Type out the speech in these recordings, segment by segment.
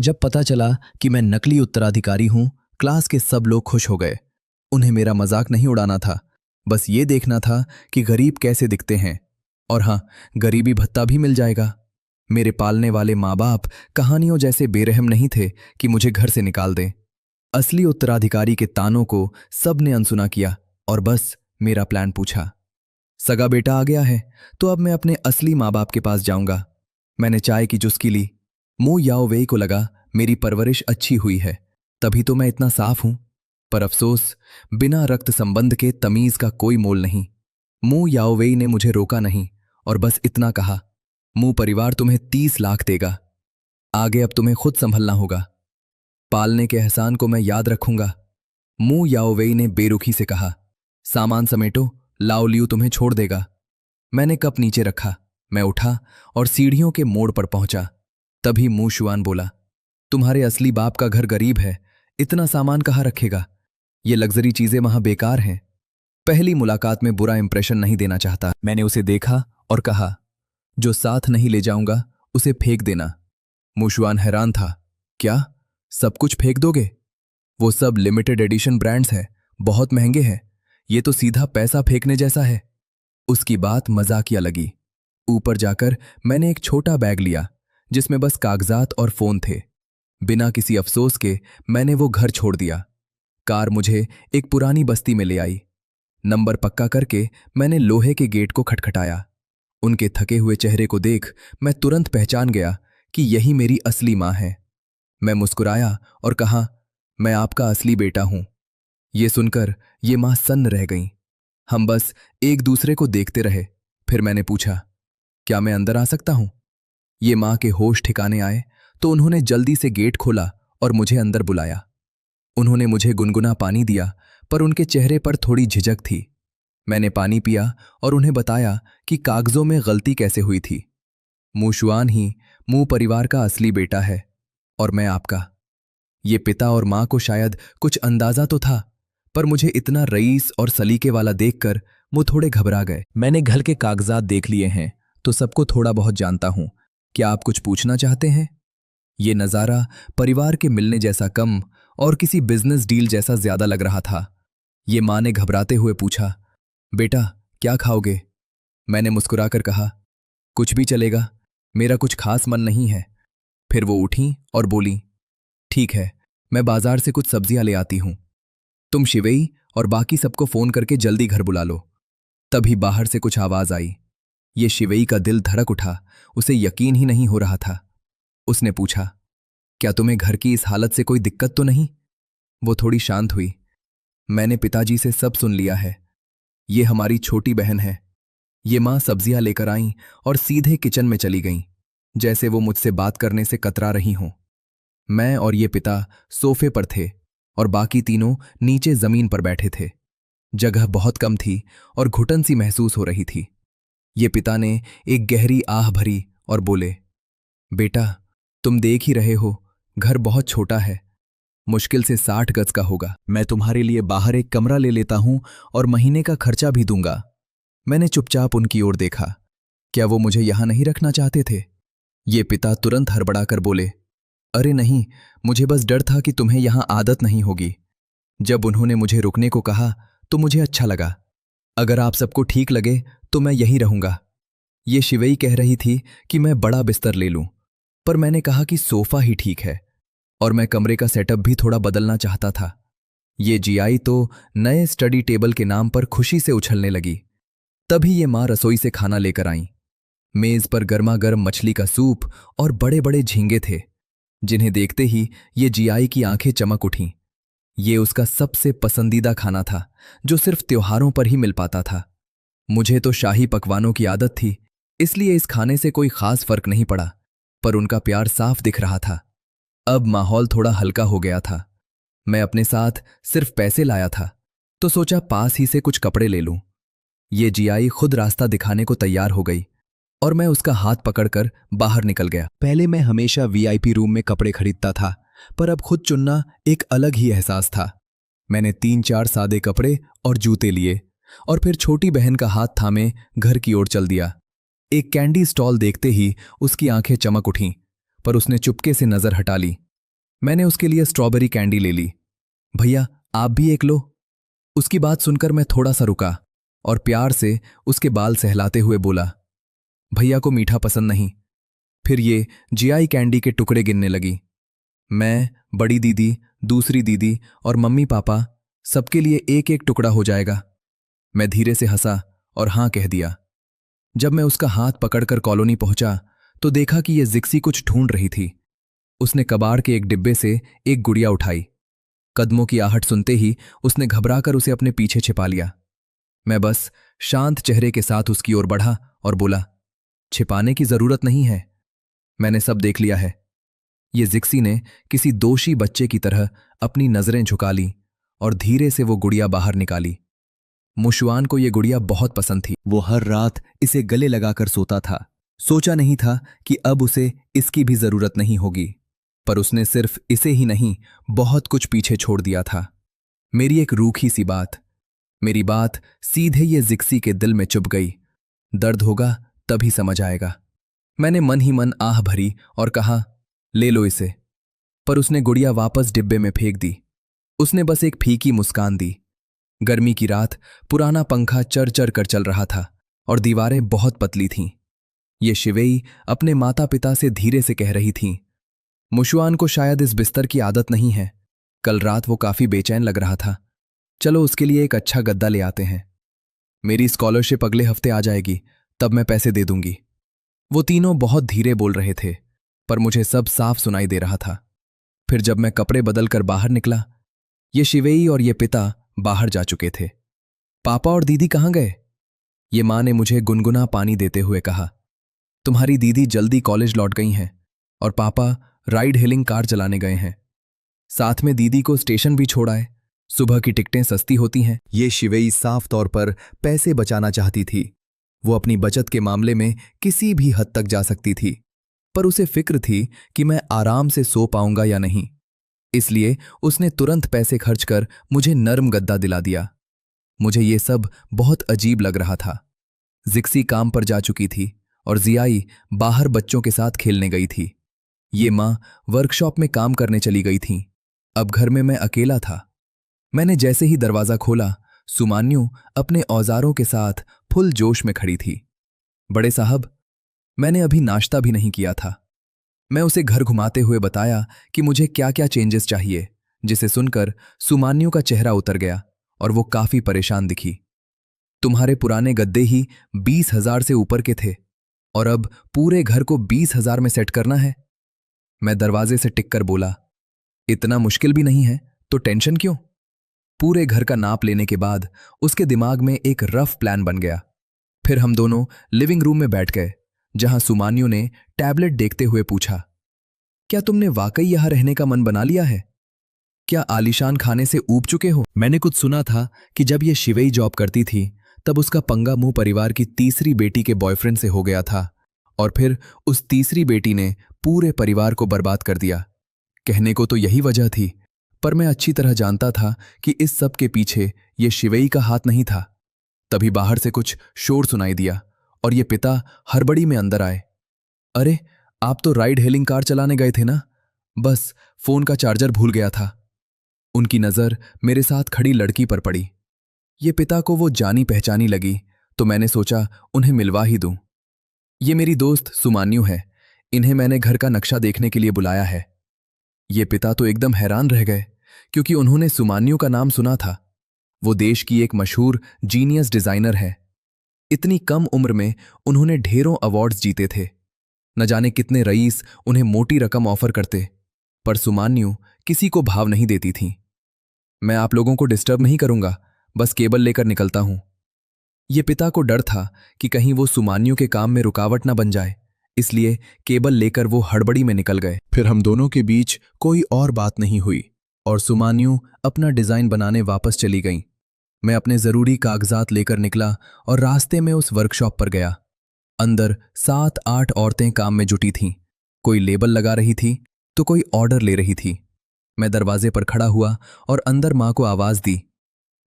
जब पता चला कि मैं नकली उत्तराधिकारी हूं, क्लास के सब लोग खुश हो गए। उन्हें मेरा मजाक नहीं उड़ाना था, बस ये देखना था कि गरीब कैसे दिखते हैं। और हाँ, गरीबी भत्ता भी मिल जाएगा। मेरे पालने वाले माँ बाप कहानियों जैसे बेरहम नहीं थे कि मुझे घर से निकाल दें। असली उत्तराधिकारी के तानों को सबने अनसुना किया और बस मेरा प्लान पूछा। सगा बेटा आ गया है, तो अब मैं अपने असली माँ बाप के पास जाऊंगा। मैंने चाय की चुस्की ली। मू याओवेई को लगा मेरी परवरिश अच्छी हुई है, तभी तो मैं इतना साफ हूं। पर अफसोस, बिना रक्त संबंध के तमीज का कोई मोल नहीं। मू याओवेई ने मुझे रोका नहीं और बस इतना कहा, मू परिवार तुम्हें 30 लाख देगा। आगे अब तुम्हें खुद संभलना होगा। पालने के एहसान को मैं याद रखूंगा। मू याओवेई ने बेरुखी से कहा, सामान समेटो, लाओ लियू तुम्हें छोड़ देगा। मैंने कप नीचे रखा, मैं उठा और सीढ़ियों के मोड़ पर पहुंचा। तभी मू शुआन बोला, तुम्हारे असली बाप का घर गरीब है, इतना सामान कहाँ रखेगा? ये लग्जरी चीजें वहां बेकार हैं। पहली मुलाकात में बुरा इंप्रेशन नहीं देना चाहता। मैंने उसे देखा और कहा, जो साथ नहीं ले जाऊंगा उसे फेंक देना। मुशवान हैरान था, क्या सब कुछ फेंक दोगे? वो सब लिमिटेड एडिशन ब्रांड्स हैं, बहुत महंगे हैं। ये तो सीधा पैसा फेंकने जैसा है। उसकी बात मजाकिया लगी। ऊपर जाकर मैंने एक छोटा बैग लिया जिसमें बस कागजात और फोन थे। बिना किसी अफसोस के मैंने वो घर छोड़ दिया। कार मुझे एक पुरानी बस्ती में ले आई। नंबर पक्का करके मैंने लोहे के गेट को खटखटाया। उनके थके हुए चेहरे को देख मैं तुरंत पहचान गया कि यही मेरी असली मां है। मैं मुस्कुराया और कहा, मैं आपका असली बेटा हूं। ये सुनकर ये मां सन्न रह गईं। हम बस एक दूसरे को देखते रहे। फिर मैंने पूछा, क्या मैं अंदर आ सकता हूं? ये मां के होश ठिकाने आए तो उन्होंने जल्दी से गेट खोला और मुझे अंदर बुलाया। उन्होंने मुझे गुनगुना पानी दिया, पर उनके चेहरे पर थोड़ी झिझक थी। मैंने पानी पिया और उन्हें बताया कि कागजों में गलती कैसे हुई थी। मुशुआन ही मू परिवार का असली बेटा है और मैं आपका। ये पिता और मां को शायद कुछ अंदाजा तो था, पर मुझे इतना रईस और सलीके वाला देखकर वो थोड़े घबरा गए। मैंने घर के कागजात देख लिए हैं तो सबको थोड़ा बहुत जानता हूं। क्या आप कुछ पूछना चाहते हैं? ये नज़ारा परिवार के मिलने जैसा कम और किसी बिजनेस डील जैसा ज्यादा लग रहा था। ये मां ने घबराते हुए पूछा, बेटा क्या खाओगे? मैंने मुस्कुराकर कहा, कुछ भी चलेगा, मेरा कुछ खास मन नहीं है। फिर वो उठी और बोली, ठीक है, मैं बाजार से कुछ सब्जियां ले आती हूं। तुम शिवेई और बाकी सबको फोन करके जल्दी घर बुला लो। तभी बाहर से कुछ आवाज आई। ये शिवेई का दिल धड़क उठा, उसे यकीन ही नहीं हो रहा था। उसने पूछा, क्या तुम्हें घर की इस हालत से कोई दिक्कत तो नहीं? वो थोड़ी शांत हुई। मैंने पिताजी से सब सुन लिया है। ये हमारी छोटी बहन है। ये मां सब्जियां लेकर आईं और सीधे किचन में चली गईं, जैसे वो मुझसे बात करने से कतरा रही हों। मैं और ये पिता सोफे पर थे और बाकी तीनों नीचे जमीन पर बैठे थे। जगह बहुत कम थी और घुटन सी महसूस हो रही थी। ये पिता ने एक गहरी आह भरी और बोले, बेटा तुम देख ही रहे हो, घर बहुत छोटा है, मुश्किल से 60 गज का होगा। मैं तुम्हारे लिए बाहर एक कमरा ले लेता हूं और महीने का खर्चा भी दूंगा। मैंने चुपचाप उनकी ओर देखा। क्या वो मुझे यहां नहीं रखना चाहते थे? ये पिता तुरंत हड़बड़ाकर बोले, अरे नहीं, मुझे बस डर था कि तुम्हें यहां आदत नहीं होगी। जब उन्होंने मुझे रुकने को कहा तो मुझे अच्छा लगा। अगर आप सबको ठीक लगे तो मैं यहीं रहूंगा। ये शिवेई कह रही थी कि मैं बड़ा बिस्तर ले लूं, पर मैंने कहा कि सोफा ही ठीक है और मैं कमरे का सेटअप भी थोड़ा बदलना चाहता था। ये जियाई तो नए स्टडी टेबल के नाम पर खुशी से उछलने लगी। तभी ये मां रसोई से खाना लेकर आईं। मेज पर गर्मा गर्म मछली का सूप और बड़े बड़े झींगे थे, जिन्हें देखते ही ये जियाई की आंखें चमक उठीं। ये उसका सबसे पसंदीदा खाना था, जो सिर्फ त्योहारों पर ही मिल पाता था। मुझे तो शाही पकवानों की आदत थी, इसलिए इस खाने से कोई खास फर्क नहीं पड़ा, पर उनका प्यार साफ दिख रहा था। अब माहौल थोड़ा हल्का हो गया था। मैं अपने साथ सिर्फ पैसे लाया था, तो सोचा पास ही से कुछ कपड़े ले लूं। ये जियाई खुद रास्ता दिखाने को तैयार हो गई और मैं उसका हाथ पकड़कर बाहर निकल गया। पहले मैं हमेशा वीआईपी रूम में कपड़े खरीदता था, पर अब खुद चुनना एक अलग ही एहसास था। मैंने 3-4 सादे कपड़े और जूते लिए और फिर छोटी बहन का हाथ थामे घर की ओर चल दिया। एक कैंडी स्टॉल देखते ही उसकी आंखें चमक उठीं, पर उसने चुपके से नजर हटा ली। मैंने उसके लिए स्ट्रॉबेरी कैंडी ले ली। भैया आप भी एक लो। उसकी बात सुनकर मैं थोड़ा सा रुका और प्यार से उसके बाल सहलाते हुए बोला, भैया को मीठा पसंद नहीं। फिर ये जीआई कैंडी के टुकड़े गिनने लगी। मैं, बड़ी दीदी, दूसरी दीदी और मम्मी पापा, सबके लिए एक एक टुकड़ा हो जाएगा। मैं धीरे से हंसा और हां कह दिया। जब मैं उसका हाथ पकड़कर कॉलोनी पहुंचा तो देखा कि यह जिक्सी कुछ ढूंढ रही थी। उसने कबाड़ के एक डिब्बे से एक गुड़िया उठाई। कदमों की आहट सुनते ही उसने घबराकर उसे अपने पीछे छिपा लिया। मैं बस शांत चेहरे के साथ उसकी ओर बढ़ा और बोला, छिपाने की जरूरत नहीं है, मैंने सब देख लिया है। ये जिक्सी ने किसी दोषी बच्चे की तरह अपनी नजरें झुका ली और धीरे से वो गुड़िया बाहर निकाली। मुशवान को ये गुड़िया बहुत पसंद थी। वो हर रात इसे गले लगाकर सोता था। सोचा नहीं था कि अब उसे इसकी भी जरूरत नहीं होगी, पर उसने सिर्फ इसे ही नहीं, बहुत कुछ पीछे छोड़ दिया था। मेरी एक रूखी सी बात, मेरी बात सीधे ये जिक्सी के दिल में चुभ गई। दर्द होगा तभी समझ आएगा। मैंने मन ही मन आह भरी और कहा, ले लो इसे। पर उसने गुड़िया वापस डिब्बे में फेंक दी। उसने बस एक फीकी मुस्कान दी। गर्मी की रात, पुराना पंखा चर चर कर चल रहा था और दीवारें बहुत पतली थीं। ये शिवेई अपने माता पिता से धीरे से कह रही थीं, मुशवान को शायद इस बिस्तर की आदत नहीं है। कल रात वो काफी बेचैन लग रहा था। चलो उसके लिए एक अच्छा गद्दा ले आते हैं। मेरी स्कॉलरशिप अगले हफ्ते आ जाएगी, तब मैं पैसे दे दूंगी। वो तीनों बहुत धीरे बोल रहे थे, पर मुझे सब साफ सुनाई दे रहा था। फिर जब मैं कपड़े बदलकर बाहर निकला, ये शिवेई और ये पिता बाहर जा चुके थे। पापा और दीदी कहाँ गए? ये मां ने मुझे गुनगुना पानी देते हुए कहा, तुम्हारी दीदी जल्दी कॉलेज लौट गई हैं और पापा राइड हेलिंग कार चलाने गए हैं। साथ में दीदी को स्टेशन भी छोड़ आए। सुबह की टिकटें सस्ती होती हैं। ये शिवेई साफ तौर पर पैसे बचाना चाहती थी। वो अपनी बचत के मामले में किसी भी हद तक जा सकती थी, पर उसे फिक्र थी कि मैं आराम से सो पाऊंगा या नहीं। इसलिए उसने तुरंत पैसे खर्च कर मुझे नर्म गद्दा दिला दिया। मुझे ये सब बहुत अजीब लग रहा था। जिक्सी काम पर जा चुकी थी और जियाई बाहर बच्चों के साथ खेलने गई थी। ये मां वर्कशॉप में काम करने चली गई थी। अब घर में मैं अकेला था। मैंने जैसे ही दरवाजा खोला, सुमान्यू अपने औजारों के साथ फुल जोश में खड़ी थी। बड़े साहब, मैंने अभी नाश्ता भी नहीं किया था। मैं उसे घर घुमाते हुए बताया कि मुझे क्या क्या चेंजेस चाहिए, जिसे सुनकर सुमान्यू का चेहरा उतर गया और वो काफी परेशान दिखी। तुम्हारे पुराने गद्दे ही 20,000 से ऊपर के थे और अब पूरे घर को 20,000 में सेट करना है। मैं दरवाजे से टिककर बोला, इतना मुश्किल भी नहीं है तो टेंशन क्यों? पूरे घर का नाप लेने के बाद उसके दिमाग में एक रफ प्लान बन गया। फिर हम दोनों लिविंग रूम में बैठ गए, जहां सुमान्यू ने टैबलेट देखते हुए पूछा, क्या तुमने वाकई यहां रहने का मन बना लिया है? क्या आलीशान खाने से ऊब चुके हो? मैंने कुछ सुना था कि जब ये शिवेई जॉब करती थी तब उसका पंगा मुंह परिवार की तीसरी बेटी के बॉयफ्रेंड से हो गया था और फिर उस तीसरी बेटी ने पूरे परिवार को बर्बाद कर दिया। कहने को तो यही वजह थी, पर मैं अच्छी तरह जानता था कि इस सब के पीछे ये शिवेई का हाथ नहीं था। तभी बाहर से कुछ शोर सुनाई दिया और ये पिता हड़बड़ी में अंदर आए। अरे, आप तो राइड हेलिंग कार चलाने गए थे ना? बस फोन का चार्जर भूल गया था। उनकी नजर मेरे साथ खड़ी लड़की पर पड़ी। ये पिता को वो जानी पहचानी लगी तो मैंने सोचा उन्हें मिलवा ही दूं। ये मेरी दोस्त सुमान्यू है। इन्हें मैंने घर का नक्शा देखने के लिए बुलाया है। ये पिता तो एकदम हैरान रह गए क्योंकि उन्होंने सुमान्यू का नाम सुना था। वो देश की एक मशहूर जीनियस डिजाइनर है। इतनी कम उम्र में उन्होंने ढेरों अवार्ड्स जीते थे। न जाने कितने रईस उन्हें मोटी रकम ऑफर करते, पर सुमान्यू किसी को भाव नहीं देती थीं। मैं आप लोगों को डिस्टर्ब नहीं करूंगा, बस केबल लेकर निकलता हूं। ये पिता को डर था कि कहीं वो सुमान्यू के काम में रुकावट न बन जाए, इसलिए केबल लेकर वो हड़बड़ी में निकल गए। फिर हम दोनों के बीच कोई और बात नहीं हुई और सुमान्यू अपना डिजाइन बनाने वापस चली गईं। मैं अपने जरूरी कागजात लेकर निकला और रास्ते में उस वर्कशॉप पर गया। अंदर 7-8 औरतें काम में जुटी थीं। कोई लेबल लगा रही थी तो कोई ऑर्डर ले रही थी। मैं दरवाजे पर खड़ा हुआ और अंदर मां को आवाज दी,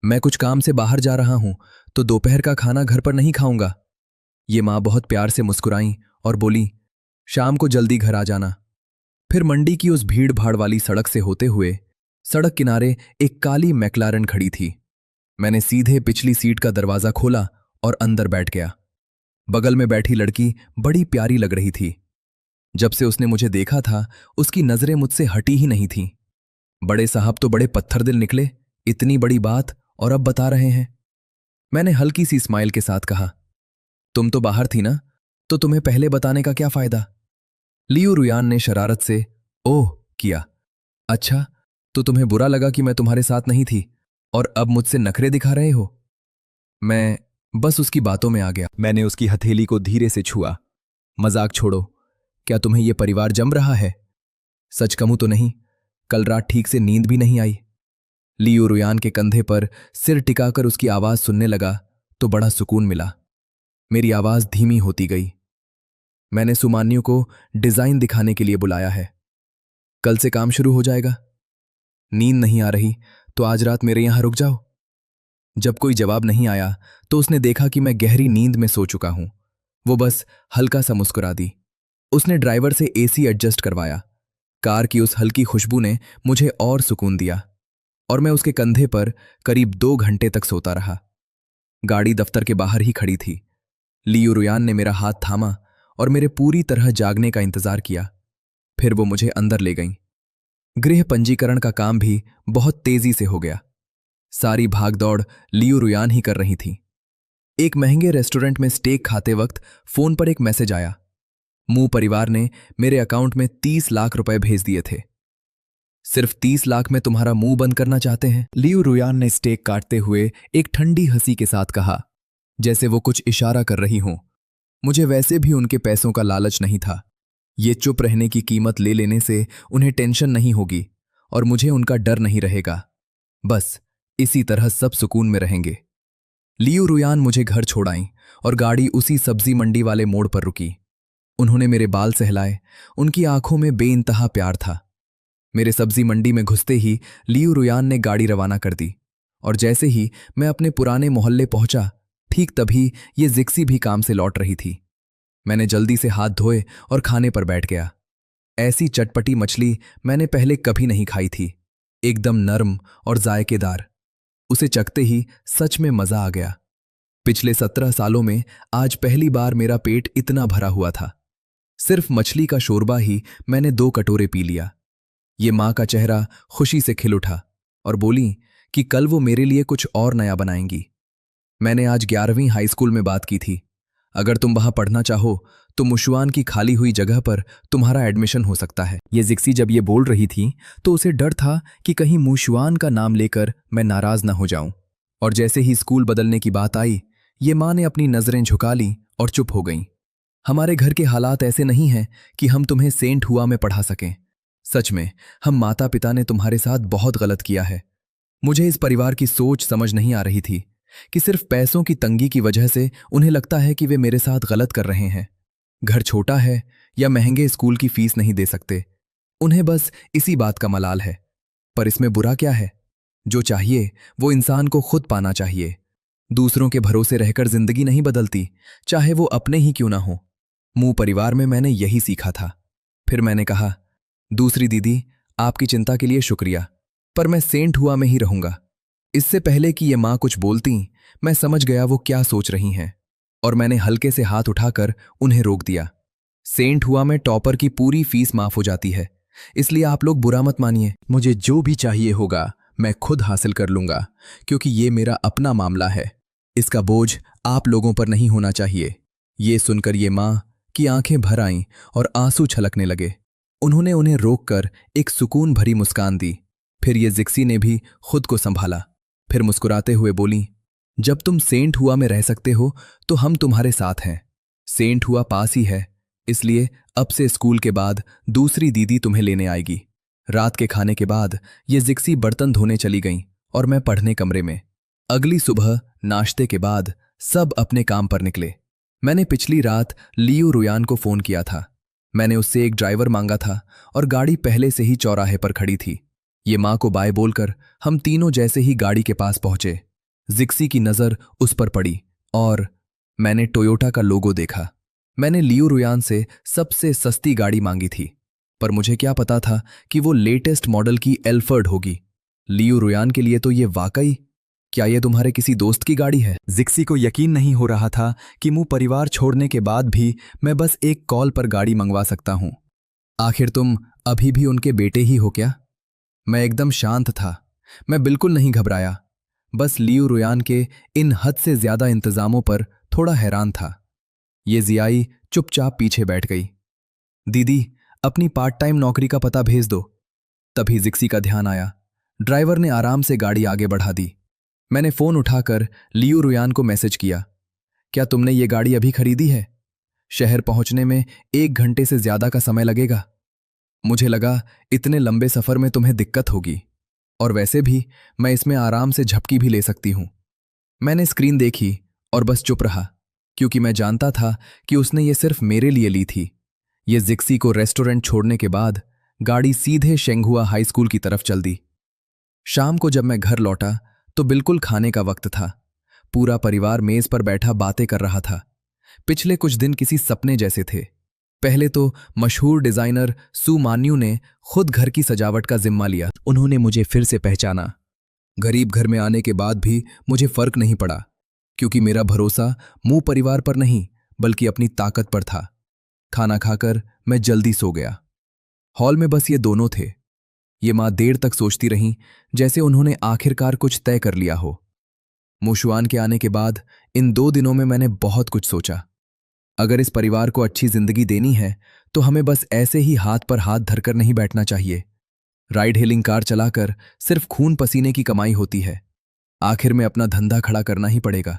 मैं कुछ काम से बाहर जा रहा हूं तो दोपहर का खाना घर पर नहीं खाऊंगा। ये मां बहुत प्यार से मुस्कुराई और बोली, शाम को जल्दी घर आ जाना। फिर मंडी की उस भीड़ भाड़ वाली सड़क से होते हुए सड़क किनारे एक काली मैक्लारन खड़ी थी। मैंने सीधे पिछली सीट का दरवाजा खोला और अंदर बैठ गया। बगल में बैठी लड़की बड़ी प्यारी लग रही थी। जब से उसने मुझे देखा था उसकी नजरें मुझसे हटी ही नहीं थीं। बड़े साहब तो बड़े पत्थर दिल निकले, इतनी बड़ी बात और अब बता रहे हैं। मैंने हल्की सी स्माइल के साथ कहा, तुम तो बाहर थी ना, तो तुम्हें पहले बताने का क्या फायदा। लियू रुयान ने शरारत से ओह किया। अच्छा, तो तुम्हें बुरा लगा कि मैं तुम्हारे साथ नहीं थी और अब मुझसे नखरे दिखा रहे हो। मैं बस उसकी बातों में आ गया। मैंने उसकी हथेली को धीरे से छुआ। मजाक छोड़ो, क्या तुम्हें यह परिवार जम रहा है? सच कहूं तो नहीं, कल रात ठीक से नींद भी नहीं आई। लियू रुयान के कंधे पर सिर टिकाकर उसकी आवाज सुनने लगा तो बड़ा सुकून मिला। मेरी आवाज धीमी होती गई। मैंने सुमान्यू को डिजाइन दिखाने के लिए बुलाया है। कल से काम शुरू हो जाएगा। नींद नहीं आ रही तो आज रात मेरे यहां रुक जाओ। जब कोई जवाब नहीं आया तो उसने देखा कि मैं गहरी नींद में सो चुका हूं। वो बस हल्का सा मुस्कुरा दी। उसने ड्राइवर से एसी एडजस्ट करवाया। कार की उस हल्की खुशबू ने मुझे और सुकून दिया और मैं उसके कंधे पर करीब 2 घंटे तक सोता रहा। गाड़ी दफ्तर के बाहर ही खड़ी थी। लियू रुयान ने मेरा हाथ थामा और मेरे पूरी तरह जागने का इंतजार किया। फिर वो मुझे अंदर ले गईं। गृह पंजीकरण का काम भी बहुत तेजी से हो गया। सारी भागदौड़ लियू रुयान ही कर रही थी। एक महंगे रेस्टोरेंट में स्टेक खाते वक्त फोन पर एक मैसेज आया। मू परिवार ने मेरे अकाउंट में 30 लाख रुपए भेज दिए थे। सिर्फ 30 लाख में तुम्हारा मुंह बंद करना चाहते हैं? लियू रुयान ने स्टेक काटते हुए एक ठंडी हंसी के साथ कहा, जैसे वो कुछ इशारा कर रही हों। मुझे वैसे भी उनके पैसों का लालच नहीं था। ये चुप रहने की कीमत ले लेने से उन्हें टेंशन नहीं होगी और मुझे उनका डर नहीं रहेगा। बस इसी तरह सब सुकून में रहेंगे। लियू रुयान मुझे घर छोड़ आईं और गाड़ी उसी सब्जी मंडी वाले मोड़ पर रुकी। उन्होंने मेरे बाल सहलाए। उनकी आंखों में बेइंतहा प्यार था। मेरे सब्जी मंडी में घुसते ही लियू रुयान ने गाड़ी रवाना कर दी और जैसे ही मैं अपने पुराने मोहल्ले पहुंचा, ठीक तभी ये जिक्सी भी काम से लौट रही थी। मैंने जल्दी से हाथ धोए और खाने पर बैठ गया। ऐसी चटपटी मछली मैंने पहले कभी नहीं खाई थी, एकदम नरम और जायकेदार। उसे चखते ही सच में मजा आ गया। पिछले 17 सालों में आज पहली बार मेरा पेट इतना भरा हुआ था। सिर्फ मछली का शोरबा ही मैंने 2 कटोरे पी लिया। ये मां का चेहरा खुशी से खिल उठा और बोली कि कल वो मेरे लिए कुछ और नया बनाएंगी। मैंने आज 11वीं हाई स्कूल में बात की थी। अगर तुम वहां पढ़ना चाहो तो मुशवान की खाली हुई जगह पर तुम्हारा एडमिशन हो सकता है। ये जिक्सी जब ये बोल रही थी तो उसे डर था कि कहीं मुशवान का नाम लेकर मैं नाराज ना हो जाऊं। और जैसे ही स्कूल बदलने की बात आई, ये मां ने अपनी नजरें झुका ली और चुप हो गईं। हमारे घर के हालात ऐसे नहीं हैं कि हम तुम्हें सेंट हुआ में पढ़ा सकें। सच में हम माता पिता ने तुम्हारे साथ बहुत गलत किया है। मुझे इस परिवार की सोच समझ नहीं आ रही थी कि सिर्फ पैसों की तंगी की वजह से उन्हें लगता है कि वे मेरे साथ गलत कर रहे हैं। घर छोटा है या महंगे स्कूल की फीस नहीं दे सकते, उन्हें बस इसी बात का मलाल है। पर इसमें बुरा क्या है? जो चाहिए वो इंसान को खुद पाना चाहिए। दूसरों के भरोसे रहकर जिंदगी नहीं बदलती, चाहे वो अपने ही क्यों ना हो। मुंह परिवार में मैंने यही सीखा था। फिर मैंने कहा, दूसरी दीदी, आपकी चिंता के लिए शुक्रिया, पर मैं सेंट हुआ में ही रहूंगा। इससे पहले कि ये मां कुछ बोलती, मैं समझ गया वो क्या सोच रही हैं और मैंने हल्के से हाथ उठाकर उन्हें रोक दिया। सेंट हुआ में टॉपर की पूरी फीस माफ हो जाती है, इसलिए आप लोग बुरा मत मानिए। मुझे जो भी चाहिए होगा मैं खुद हासिल कर लूंगा, क्योंकि ये मेरा अपना मामला है। इसका बोझ आप लोगों पर नहीं होना चाहिए। ये सुनकर ये मां की आंखें भर आईं और आंसू छलकने लगे। उन्होंने उन्हें रोककर एक सुकून भरी मुस्कान दी। फिर ये जिक्सी ने भी खुद को संभाला। फिर मुस्कुराते हुए बोली, जब तुम सेंट हुआ में रह सकते हो तो हम तुम्हारे साथ हैं। सेंट हुआ पास ही है, इसलिए अब से स्कूल के बाद दूसरी दीदी तुम्हें लेने आएगी। रात के खाने के बाद ये जिक्सी बर्तन धोने चली गईं और मैं पढ़ने कमरे में। अगली सुबह नाश्ते के बाद सब अपने काम पर निकले। मैंने पिछली रात लियू रुयान को फोन किया था। मैंने उससे एक ड्राइवर मांगा था और गाड़ी पहले से ही चौराहे पर खड़ी थी। ये मां को बाय बोलकर हम तीनों जैसे ही गाड़ी के पास पहुंचे, जिक्सी की नजर उस पर पड़ी और मैंने टोयोटा का लोगो देखा। मैंने लियू रुयान से सबसे सस्ती गाड़ी मांगी थी, पर मुझे क्या पता था कि वो लेटेस्ट मॉडल की एल्फर्ड होगी। लियू रुयान के लिए तो ये वाकई, क्या ये तुम्हारे किसी दोस्त की गाड़ी है? जिक्सी को यकीन नहीं हो रहा था कि मुंह परिवार छोड़ने के बाद भी मैं बस एक कॉल पर गाड़ी मंगवा सकता हूं। आखिर तुम अभी भी उनके बेटे ही हो क्या? मैं एकदम शांत था। मैं बिल्कुल नहीं घबराया, बस लियू रुयान के इन हद से ज्यादा इंतजामों पर थोड़ा हैरान था। ये जियाई चुपचाप पीछे बैठ गई। दीदी, अपनी पार्ट टाइम नौकरी का पता भेज दो। तभी जिक्सी का ध्यान आया। ड्राइवर ने आराम से गाड़ी आगे बढ़ा दी। मैंने फोन उठाकर लियू रुयान को मैसेज किया, क्या तुमने ये गाड़ी अभी खरीदी है? शहर पहुंचने में 1 घंटे से ज्यादा का समय लगेगा। मुझे लगा इतने लंबे सफर में तुम्हें दिक्कत होगी, और वैसे भी मैं इसमें आराम से झपकी भी ले सकती हूं। मैंने स्क्रीन देखी और बस चुप रहा, क्योंकि मैं जानता था कि उसने ये सिर्फ मेरे लिए ली थी। ये जिक्सी को रेस्टोरेंट छोड़ने के बाद गाड़ी सीधे शेंगहुआ हाई स्कूल की तरफ चल दी। शाम को जब मैं घर लौटा तो बिल्कुल खाने का वक्त था। पूरा परिवार मेज पर बैठा बातें कर रहा था। पिछले कुछ दिन किसी सपने जैसे थे। पहले तो मशहूर डिजाइनर सू मान्यू ने खुद घर की सजावट का जिम्मा लिया। उन्होंने मुझे फिर से पहचाना। गरीब घर में आने के बाद भी मुझे फर्क नहीं पड़ा, क्योंकि मेरा भरोसा मुंह परिवार पर नहीं बल्कि अपनी ताकत पर था। खाना खाकर मैं जल्दी सो गया। हॉल में बस ये दोनों थे। ये माँ देर तक सोचती रहीं, जैसे उन्होंने आखिरकार कुछ तय कर लिया हो। मुशुआन के आने के बाद इन 2 दिनों में मैंने बहुत कुछ सोचा। अगर इस परिवार को अच्छी जिंदगी देनी है तो हमें बस ऐसे ही हाथ पर हाथ धरकर नहीं बैठना चाहिए। राइड हेलिंग कार चलाकर सिर्फ खून पसीने की कमाई होती है। आखिर में अपना धंधा खड़ा करना ही पड़ेगा।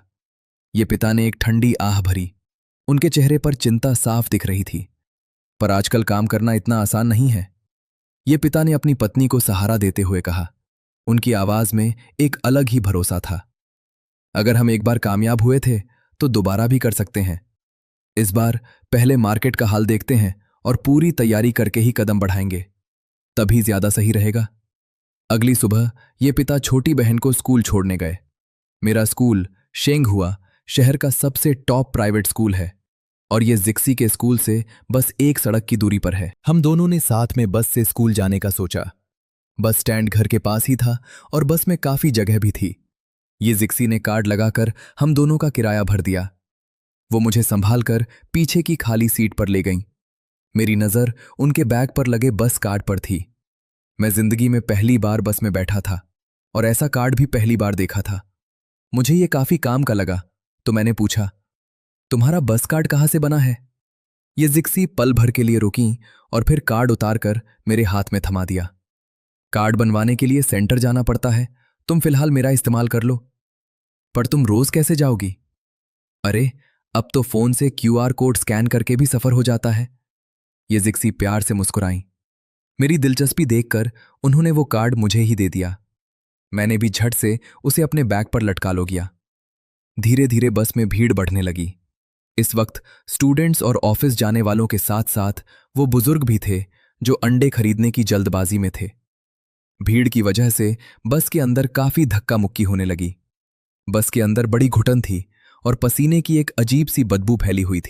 ये पिता ने एक ठंडी आह भरी। उनके चेहरे पर चिंता साफ दिख रही थी। पर आजकल काम करना इतना आसान नहीं है, ये पिता ने अपनी पत्नी को सहारा देते हुए कहा। उनकी आवाज में एक अलग ही भरोसा था। अगर हम एक बार कामयाब हुए थे तो दोबारा भी कर सकते हैं। इस बार पहले मार्केट का हाल देखते हैं और पूरी तैयारी करके ही कदम बढ़ाएंगे, तभी ज्यादा सही रहेगा। अगली सुबह ये पिता छोटी बहन को स्कूल छोड़ने गए। मेरा स्कूल शेंगहुआ शहर का सबसे टॉप प्राइवेट स्कूल है और ये जिक्सी के स्कूल से बस 1 सड़क की दूरी पर है। हम दोनों ने साथ में बस से स्कूल जाने का सोचा। बस स्टैंड घर के पास ही था और बस में काफी जगह भी थी। ये जिक्सी ने कार्ड लगाकर हम दोनों का किराया भर दिया। वो मुझे संभालकर पीछे की खाली सीट पर ले गईं। मेरी नजर उनके बैग पर लगे बस कार्ड पर थी। मैं जिंदगी में पहली बार बस में बैठा था और ऐसा कार्ड भी पहली बार देखा था। मुझे ये काफी काम का लगा, तो मैंने पूछा, तुम्हारा बस कार्ड कहाँ से बना है? ये जिक्सी पल भर के लिए रुकी और फिर कार्ड उतारकर मेरे हाथ में थमा दिया। कार्ड बनवाने के लिए सेंटर जाना पड़ता है, तुम फिलहाल मेरा इस्तेमाल कर लो। पर तुम रोज कैसे जाओगी? अरे, अब तो फोन से क्यूआर कोड स्कैन करके भी सफर हो जाता है। ये जिक्सी प्यार से मुस्कुराई। मेरी दिलचस्पी देखकर उन्होंने वो कार्ड मुझे ही दे दिया। मैंने भी झट से उसे अपने बैग पर लटका लो गया। धीरे धीरे बस में भीड़ बढ़ने लगी। इस वक्त स्टूडेंट्स और ऑफिस जाने वालों के साथ साथ वो बुजुर्ग भी थे जो अंडे खरीदने की जल्दबाजी में थे। भीड़ की वजह से बस के अंदर काफी धक्का मुक्की होने लगी। बस के अंदर बड़ी घुटन थी और पसीने की एक अजीब सी बदबू फैली हुई थी।